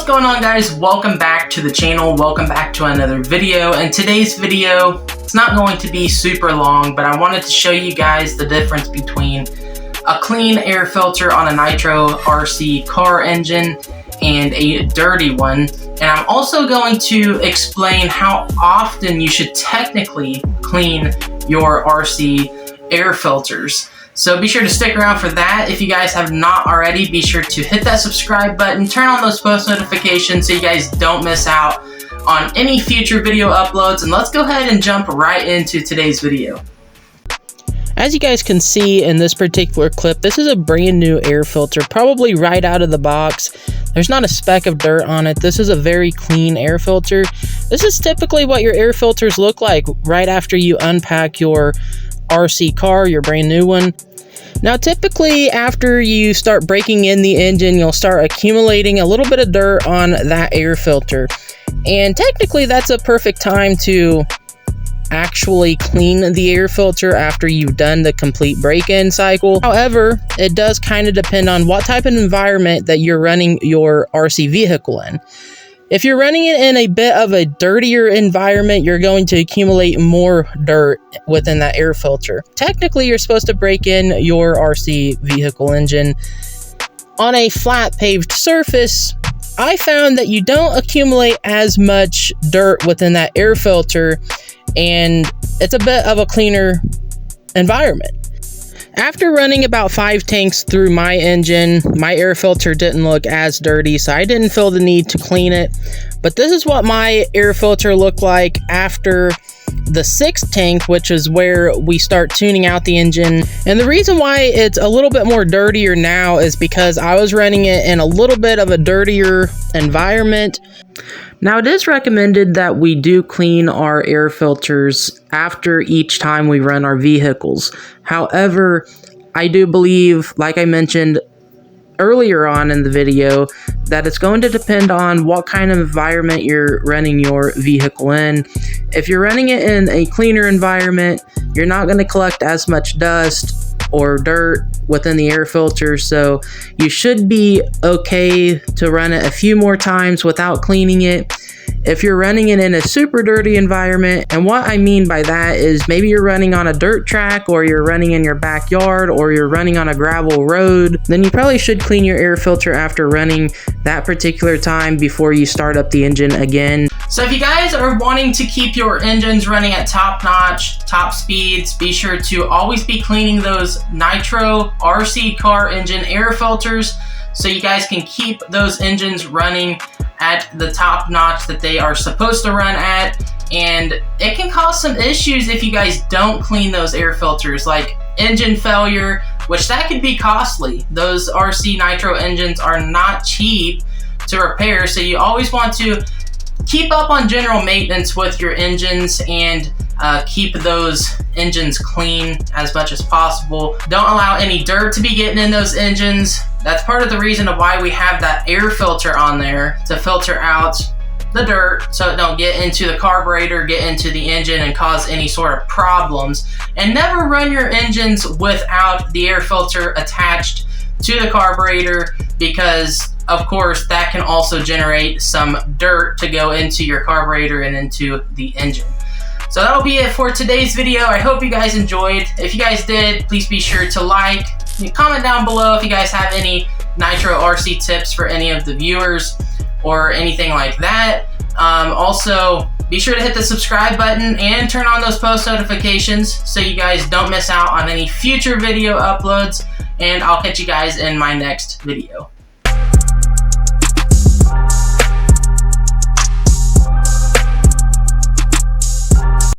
what's going on, guys? Welcome back to the channel. Welcome back to another video. And today's video, it's not going to be super long, but I wanted to show you guys the difference between a clean air filter on a Nitro RC car engine and a dirty one. And I'm also going to explain how often you should technically clean your RC air filters. So be sure to stick around for that. If you guys have not already, be sure to hit that subscribe button, turn on those post notifications so you guys don't miss out on any future video uploads. And let's go ahead and jump right into today's video. As you guys can see in this particular clip, this is a brand new air filter, probably right out of the box. There's not a speck of dirt on it. This is a very clean air filter. This is typically what your air filters look like right after you unpack your RC car, your brand new one. Now typically after you start breaking in the engine, you'll start accumulating a little bit of dirt on that air filter, and technically that's a perfect time to actually clean the air filter after you've done the complete break-in cycle. However, it does kind of depend on what type of environment that you're running your RC vehicle in. If you're running it in a bit of a dirtier environment, you're going to accumulate more dirt within that air filter. Technically, you're supposed to break in your RC vehicle engine on a flat paved surface. I found that you don't accumulate as much dirt within that air filter, and it's a bit of a cleaner environment. After running about 5 tanks through my engine, my air filter didn't look as dirty, so I didn't feel the need to clean it. But this is what my air filter looked like after the 6th tank, which is where we start tuning out the engine. And the reason why it's a little bit more dirtier now is because I was running it in a little bit of a dirtier environment. Now, it is recommended that we do clean our air filters after each time we run our vehicles. However, I do believe, like I mentioned earlier on in the video, that it's going to depend on what kind of environment you're running your vehicle in. If you're running it in a cleaner environment, you're not going to collect as much dust or dirt within the air filter, so you should be okay to run it a few more times without cleaning it. If you're running it in a super dirty environment, and what I mean by that is maybe you're running on a dirt track, or you're running in your backyard, or you're running on a gravel road, then you probably should clean your air filter after running that particular time before you start up the engine again. So if you guys are wanting to keep your engines running at top notch, top speeds, be sure to always be cleaning those Nitro RC car engine air filters so you guys can keep those engines running at the top notch that they are supposed to run at. And it can cause some issues if you guys don't clean those air filters, like engine failure, which that could be costly. Those RC Nitro engines are not cheap to repair, so you always want to keep up on general maintenance with your engines and keep those engines clean as much as possible. Don't allow any dirt to be getting in those engines. That's part of the reason of why we have that air filter on there, to filter out the dirt so it don't get into the carburetor, get into the engine, and cause any sort of problems. And never run your engines without the air filter attached to the carburetor, because of course that can also generate some dirt to go into your carburetor and into the engine. So that'll be it for today's video. I hope you guys enjoyed. If you guys did, please be sure to like, comment down below if you guys have any Nitro RC tips for any of the viewers or anything like that. Also, be sure to hit the subscribe button and turn on those post notifications so you guys don't miss out on any future video uploads. And I'll catch you guys in my next video.